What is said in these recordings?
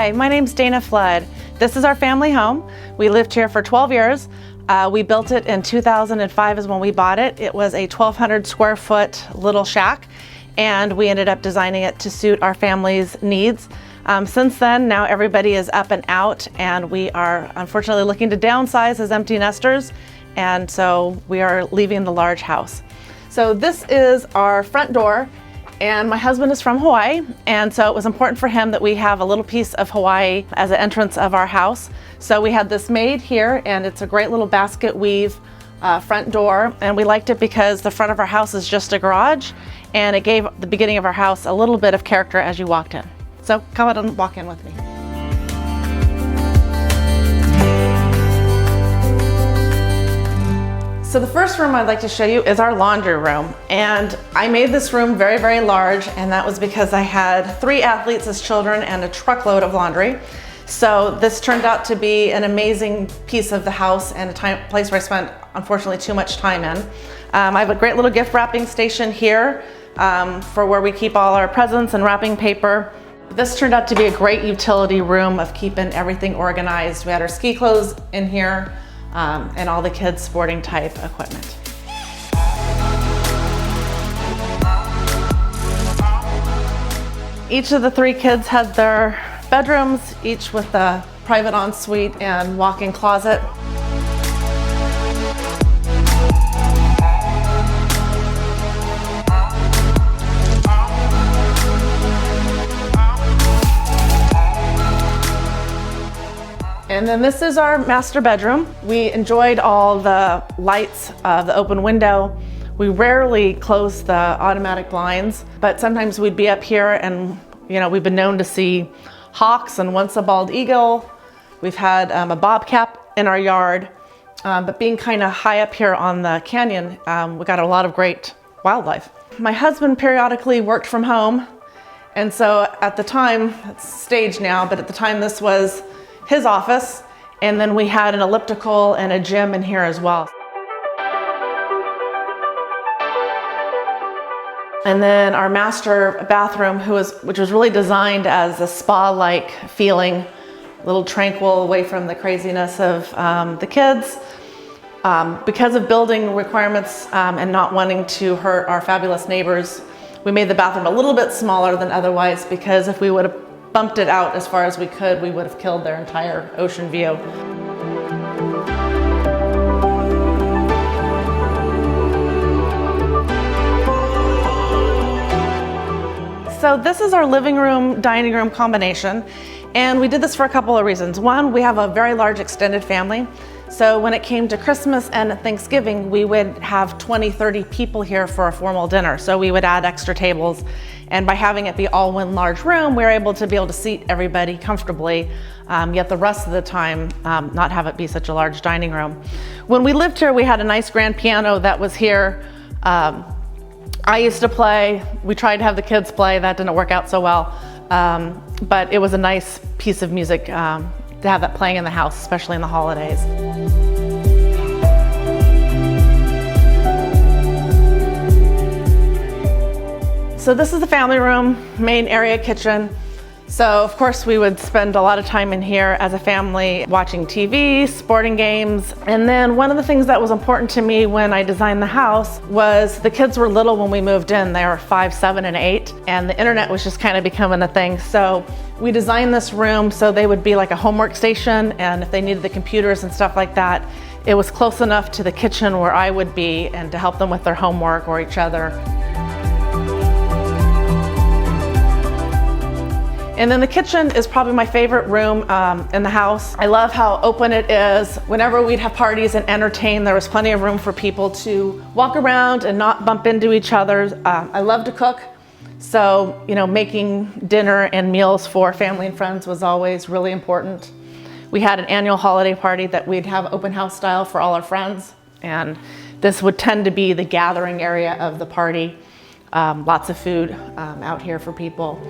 Hi, my name's Dana Flood. This is our family home. We lived here for 12 years. We built it in 2005 is when we bought it. It was a 1,200 square foot little shack, and we ended up designing it to suit our family's needs. Since then, now everybody is up and out, and we are unfortunately looking to downsize as empty nesters, and so we are leaving the large house. So this is our front door, and my husband is from Hawaii, and so it was important for him that we have a little piece of Hawaii as an entrance of our house. So we had this made here, and it's a great little basket weave front door, and we liked it because the front of our house is just a garage, and it gave the beginning of our house a little bit of character as you walked in. So come out and walk in with me. So the first room I'd like to show you is our laundry room. And I made this room very, very large, and that was because I had 3 athletes as children and a truckload of laundry. So this turned out to be an amazing piece of the house and a place where I spent, unfortunately, too much time in. I have a great little gift wrapping station here for where we keep all our presents and wrapping paper. This turned out to be a great utility room of keeping everything organized. We had our ski clothes in here, and all the kids' sporting type equipment. Each of the 3 kids had their bedrooms, each with a private ensuite and walk-in closet. And then this is our master bedroom. We enjoyed all the lights of the open window. We rarely close the automatic blinds, but sometimes we'd be up here and, you know, we've been known to see hawks and once a bald eagle. We've had a bobcat in our yard, but being kind of high up here on the canyon, we got a lot of great wildlife. My husband periodically worked from home, and so at the time, it's staged now, but at the time this was his office, and then we had an elliptical and a gym in here as well. And then our master bathroom, which was really designed as a spa-like feeling, a little tranquil away from the craziness of the kids. Because of building requirements and not wanting to hurt our fabulous neighbors, we made the bathroom a little bit smaller than otherwise, because if we would have bumped it out as far as we could, we would have killed their entire ocean view. So this is our living room, dining room combination, and we did this for a couple of reasons. One, we have a very large extended family, so when it came to Christmas and Thanksgiving, we would have 20, 30 people here for a formal dinner, so we would add extra tables. And by having it be all one large room, we were able to seat everybody comfortably, yet the rest of the time not have it be such a large dining room. When we lived here, we had a nice grand piano that was here. I used to play. We tried to have the kids play. That didn't work out so well. But it was a nice piece of music to have that playing in the house, especially in the holidays. So this is the family room, main area kitchen. So of course we would spend a lot of time in here as a family watching TV, sporting games. And then one of the things that was important to me when I designed the house was the kids were little when we moved in. They were 5, 7, and 8, and the internet was just kind of becoming a thing. So we designed this room so they would be like a homework station, and if they needed the computers and stuff like that, it was close enough to the kitchen where I would be and to help them with their homework or each other. And then the kitchen is probably my favorite room in the house. I love how open it is. Whenever we'd have parties and entertain, there was plenty of room for people to walk around and not bump into each other. I love to cook, so making dinner and meals for family and friends was always really important. We had an annual holiday party that we'd have open house style for all our friends, and this would tend to be the gathering area of the party. Lots of food out here for people.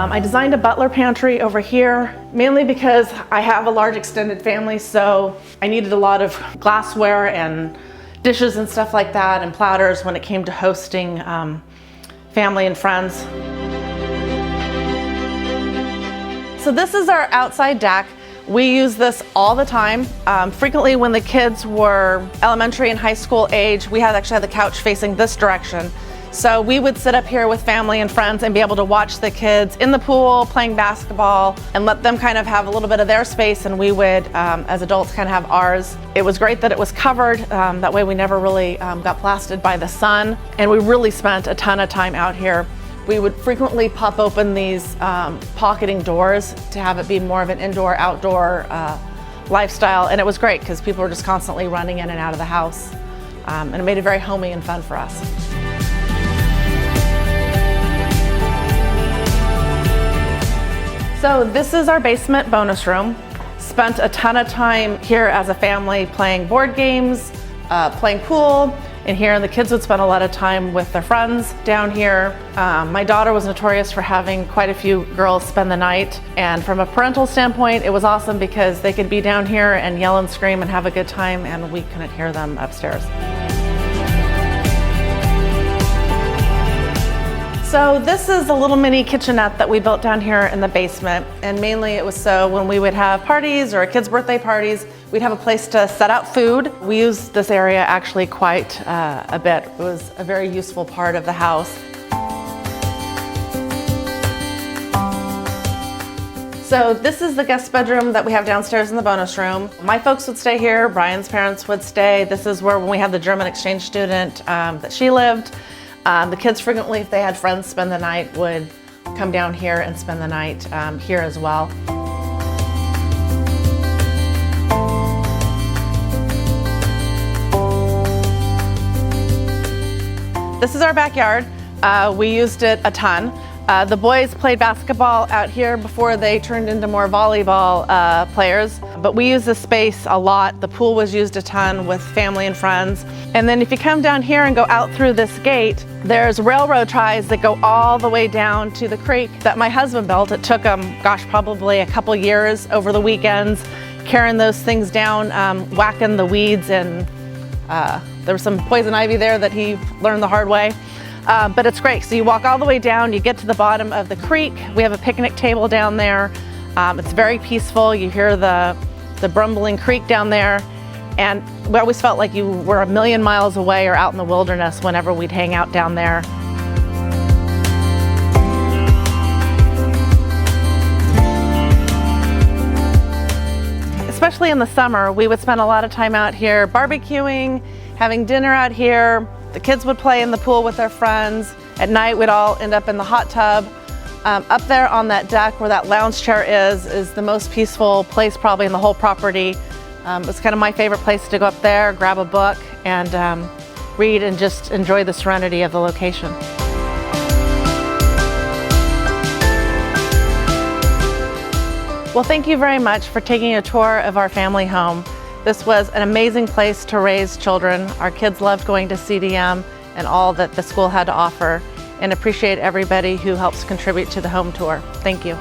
I designed a Butler Pantry over here, mainly because I have a large extended family, so I needed a lot of glassware and dishes and stuff like that, and platters when it came to hosting family and friends. So this is our outside deck. We use this all the time. Frequently when the kids were elementary and high school age, we actually had the couch facing this direction. So we would sit up here with family and friends and be able to watch the kids in the pool playing basketball and let them kind of have a little bit of their space, and we would, as adults, kind of have ours. It was great that it was covered. That way we never really got blasted by the sun, and we really spent a ton of time out here. We would frequently pop open these pocketing doors to have it be more of an indoor-outdoor lifestyle, and it was great because people were just constantly running in and out of the house, and it made it very homey and fun for us. So this is our basement bonus room. Spent a ton of time here as a family playing board games, playing pool. In here, the kids would spend a lot of time with their friends down here. My daughter was notorious for having quite a few girls spend the night. And from a parental standpoint, it was awesome because they could be down here and yell and scream and have a good time, and we couldn't hear them upstairs. So this is a little mini kitchenette that we built down here in the basement, and mainly it was so when we would have parties or kids' birthday parties, we'd have a place to set out food. We used this area actually quite a bit. It was a very useful part of the house. So this is the guest bedroom that we have downstairs in the bonus room. My folks would stay here, Brian's parents would stay. This is where when we had the German exchange student that she lived. The kids frequently, if they had friends spend the night, would come down here and spend the night here as well. This is our backyard. We used it a ton. The boys played basketball out here before they turned into more volleyball players, but we used this space a lot. The pool was used a ton with family and friends. And then if you come down here and go out through this gate, there's railroad ties that go all the way down to the creek that my husband built. It took him, gosh, probably a couple years over the weekends, carrying those things down, whacking the weeds, and there was some poison ivy there that he learned the hard way. But it's great. So you walk all the way down, you get to the bottom of the creek. We have a picnic table down there. It's very peaceful. You hear the brumbling creek down there. And we always felt like you were a million miles away or out in the wilderness whenever we'd hang out down there. Especially in the summer, we would spend a lot of time out here barbecuing, having dinner out here. The kids would play in the pool with their friends. At night, we'd all end up in the hot tub. Up there on that deck where that lounge chair is the most peaceful place probably in the whole property. It's kind of my favorite place to go up there, grab a book, and read and just enjoy the serenity of the location. Well, thank you very much for taking a tour of our family home. This was an amazing place to raise children. Our kids loved going to CDM and all that the school had to offer, and appreciate everybody who helps contribute to the home tour. Thank you.